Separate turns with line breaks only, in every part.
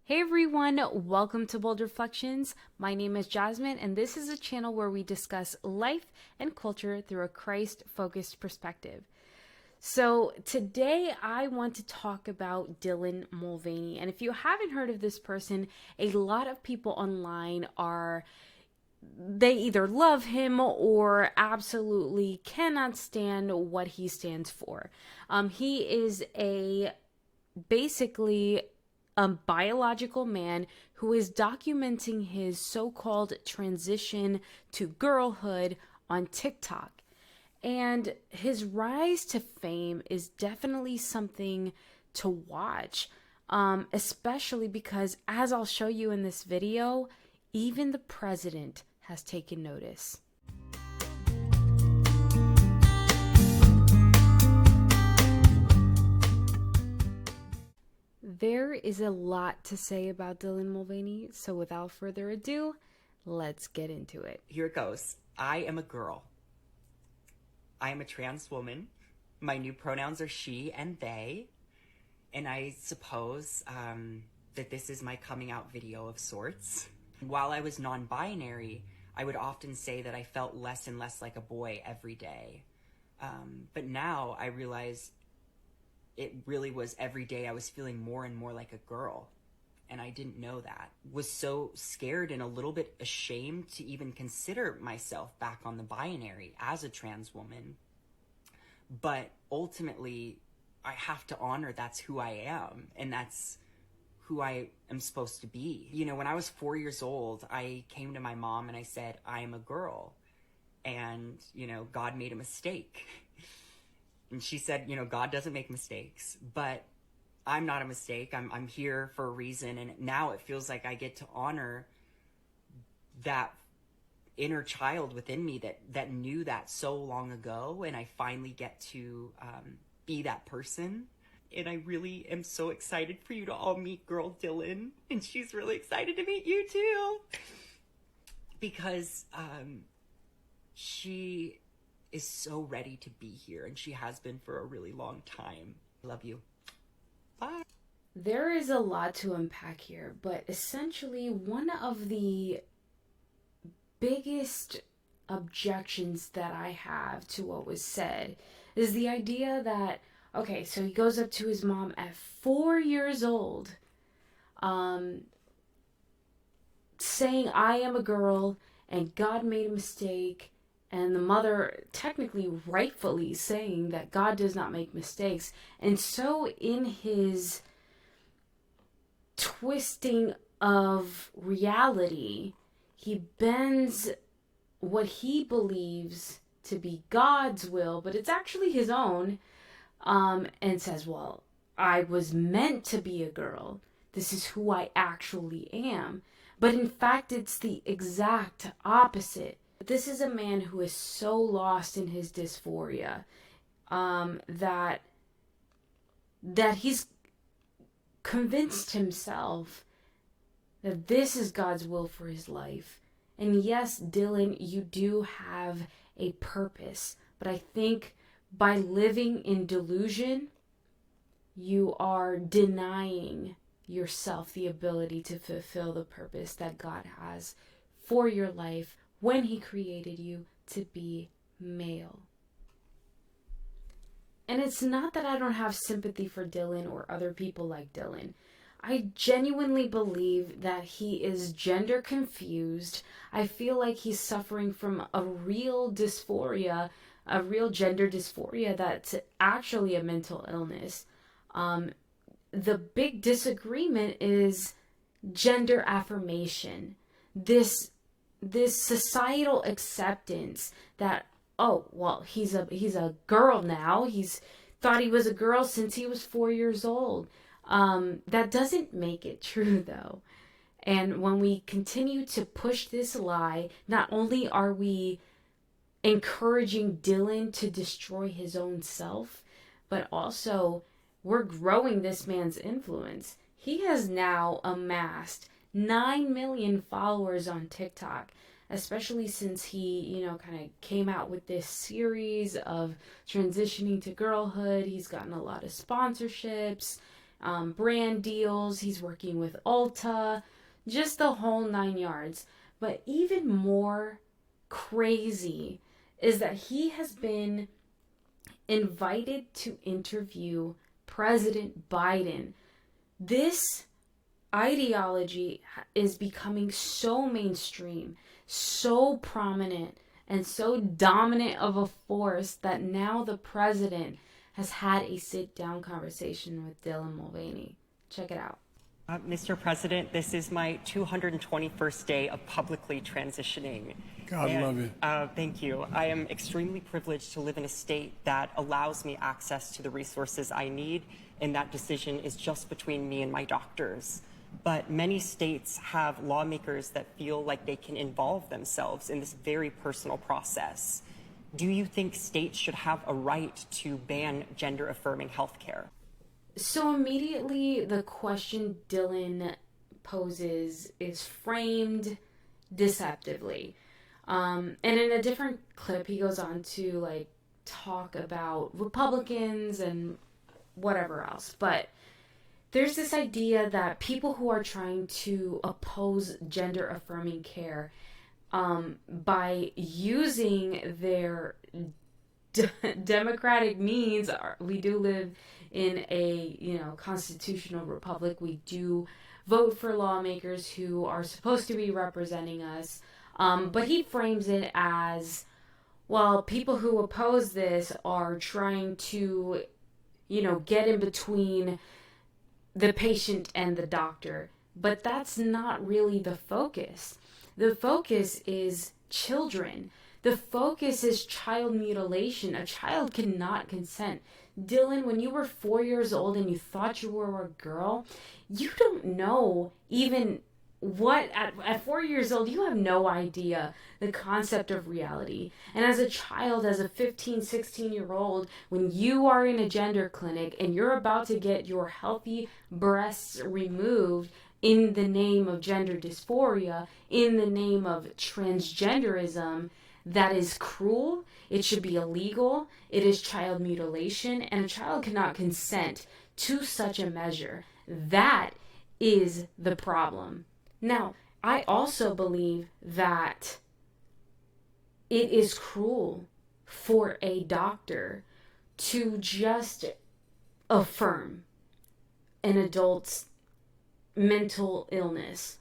Hey everyone, welcome to Bold Reflections. My name is Jasmine, and this is a channel where we discuss life and culture through a Christ-focused perspective. So today I want to talk about Dylan Mulvaney. And if you haven't heard of this person, a lot of people online they either love him or absolutely cannot stand what he stands for. He is basically a biological man who is documenting his so-called transition to girlhood on TikTok. And his rise to fame is definitely something to watch, especially because, as I'll show you in this video, even the president has taken notice. There is a lot to say about Dylan Mulvaney, so without further ado, let's get into it.
Here it goes. I am a girl. I am a trans woman. My new pronouns are she and they. And I suppose that this is my coming out video of sorts. While I was non-binary, I would often say that I felt less and less like a boy every day. But now I realize it really was every day I was feeling more and more like a girl. And I didn't know that. Was so scared and a little bit ashamed to even consider myself back on the binary as a trans woman. But ultimately, I have to honor that's who I am, and that's who I am supposed to be. You know, when I was 4 years old, I came to my mom and I said, I am a girl. And, you know, God made a mistake. And she said, you know, God doesn't make mistakes, but I'm not a mistake. I'm here for a reason. And now it feels like I get to honor that inner child within me that knew that so long ago. And I finally get to be that person. And I really am so excited for you to all meet girl Dylan. And she's really excited to meet you too. Because she is so ready to be here. And she has been for a really long time. I love you. Bye.
There is a lot to unpack here, but essentially one of the biggest objections that I have to what was said is the idea that, okay, so he goes up to his mom at 4 years old, saying, I am a girl and God made a mistake, and the mother technically rightfully saying that God does not make mistakes. And so in his twisting of reality, he bends what he believes to be God's will, but it's actually his own, and says, well, I was meant to be a girl. This is who I actually am. But in fact, it's the exact opposite. This is a man who is so lost in his dysphoria that he's convinced himself that this is God's will for his life. And yes, Dylan, you do have a purpose, but I think by living in delusion, you are denying yourself the ability to fulfill the purpose that God has for your life when he created you to be male. And it's not that I don't have sympathy for Dylan or other people like Dylan. I genuinely believe that he is gender confused. I feel like he's suffering from a real dysphoria, a real gender dysphoria that's actually a mental illness. The big disagreement is gender affirmation. This societal acceptance that, oh, well, he's a girl now. He's thought he was a girl since he was 4 years old. That doesn't make it true, though. And when we continue to push this lie, not only are we encouraging Dylan to destroy his own self, but also we're growing this man's influence. He has now amassed 9 million followers on TikTok, especially since he, kind of came out with this series of transitioning to girlhood. He's gotten a lot of sponsorships, brand deals. He's working with Ulta, just the whole 9 yards. But even more crazy is that he has been invited to interview President Biden. This ideology is becoming so mainstream, so prominent, and so dominant of a force that now the president has had a sit-down conversation with Dylan Mulvaney. Check it out.
Mr. President, this is my 221st day of publicly transitioning.
God love you.
Thank you. I am extremely privileged to live in a state that allows me access to the resources I need, and that decision is just between me and my doctors. But many states have lawmakers that feel like they can involve themselves in this very personal process. Do you think states should have a right to ban gender-affirming health care?
So immediately the question Dylan poses is framed deceptively. And in a different clip, he goes on to talk about Republicans and whatever else. But there's this idea that people who are trying to oppose gender affirming care, by using their democratic means, we do live in a constitutional republic. We do vote for lawmakers who are supposed to be representing us. But he frames it as, well, people who oppose this are trying to, get in between the patient and the doctor. But that's not really the focus. The focus is children. The focus is child mutilation. A child cannot consent. Dylan, when you were 4 years old and you thought you were a girl, you don't know even what, at 4 years old, you have no idea the concept of reality. And as a child, as a 15, 16-year-old, when you are in a gender clinic and you're about to get your healthy breasts removed in the name of gender dysphoria, in the name of transgenderism, that is cruel. It should be illegal. It is child mutilation, and a child cannot consent to such a measure. That is the problem. Now, I also believe that it is cruel for a doctor to just affirm an adult's mental illness.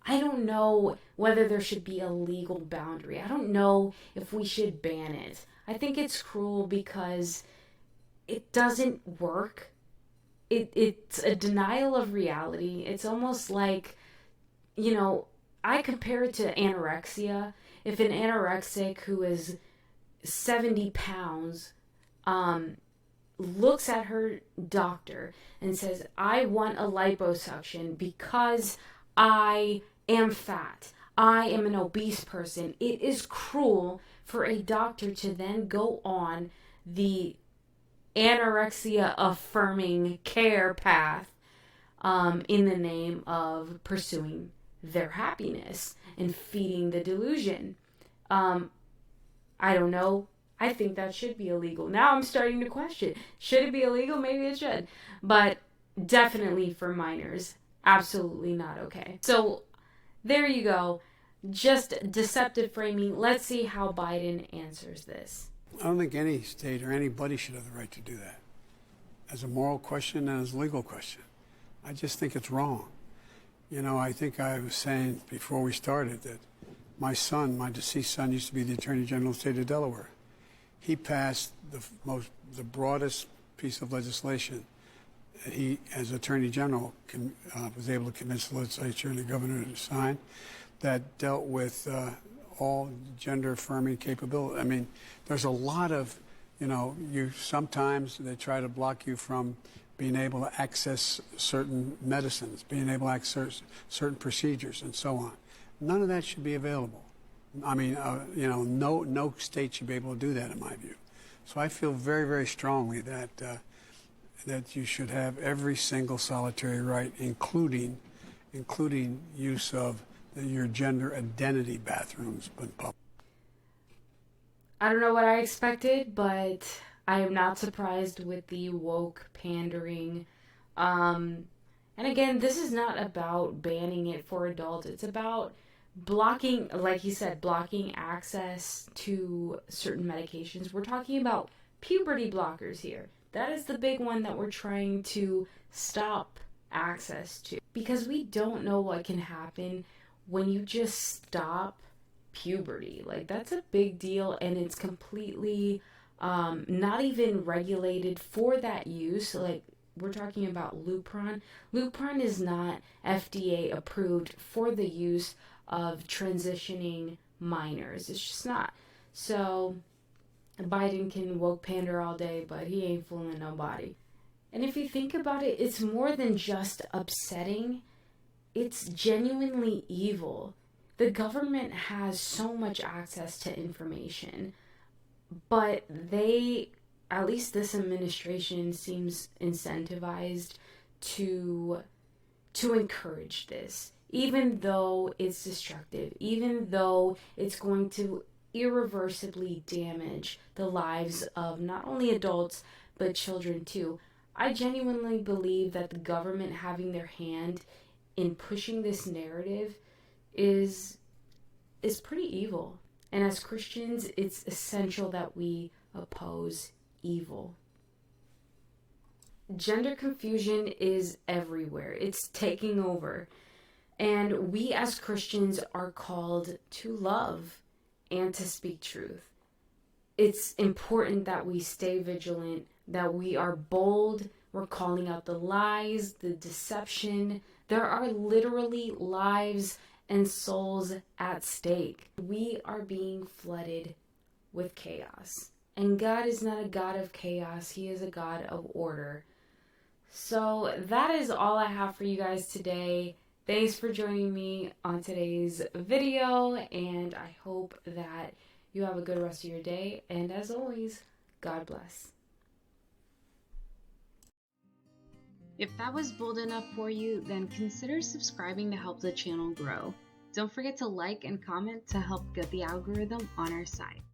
I don't know whether there should be a legal boundary. I don't know if we should ban it. I think it's cruel because it doesn't work. It's a denial of reality. It's almost like, I compare it to anorexia. If an anorexic who is 70 pounds looks at her doctor and says, I want a liposuction because I am fat, I am an obese person, it is cruel for a doctor to then go on the anorexia affirming care path in the name of pursuing their happiness and feeding the delusion. I don't know. I think that should be illegal. Now I'm starting to question. Should it be illegal? Maybe it should. But definitely for minors, absolutely not okay. So there you go. Just deceptive framing. Let's see how Biden answers this.
I don't think any state or anybody should have the right to do that. As a moral question and as a legal question. I just think it's wrong. I think I was saying before we started that my son, my deceased son, used to be the Attorney General of the state of Delaware. He passed the broadest piece of legislation. He, as Attorney General, was able to convince the legislature and the governor to sign that dealt with all gender-affirming capability. I mean, there's a lot of, sometimes they try to block you from being able to access certain medicines, being able to access certain procedures, and so on. None of that should be available. I mean, no state should be able to do that, in my view. So I feel very, very strongly that that you should have every single solitary right, including use of your gender identity bathrooms in public.
I don't know what I expected, but I am not surprised with the woke pandering And again, this is not about banning it for adults. It's about blocking, like he said, blocking access to certain medications. We're talking about puberty blockers here. That is the big one that we're trying to stop access to. Because we don't know what can happen when you just stop puberty. Like, that's a big deal, and it's completely not even regulated for that use. Like, we're talking about Lupron. Lupron is not FDA approved for the use of transitioning minors. It's just not. So Biden can woke pander all day, but he ain't fooling nobody. And if you think about it, it's more than just upsetting. It's genuinely evil. The government has so much access to information, but they, at least this administration, seems incentivized to encourage this, even though it's destructive, even though it's going to irreversibly damage the lives of not only adults but children too. I genuinely believe that the government having their hand in pushing this narrative is pretty evil. And as Christians, it's essential that we oppose evil. Gender confusion is everywhere. It's taking over. And we as Christians are called to love and to speak truth. It's important that we stay vigilant, that we are bold. We're calling out the lies, the deception. There are literally lives and souls at stake. We are being flooded with chaos. And God is not a God of chaos. He is a God of order. So that is all I have for you guys today. Thanks for joining me on today's video, and I hope that you have a good rest of your day. And as always, God bless. If that was bold enough for you, then consider subscribing to help the channel grow. Don't forget to like and comment to help get the algorithm on our side.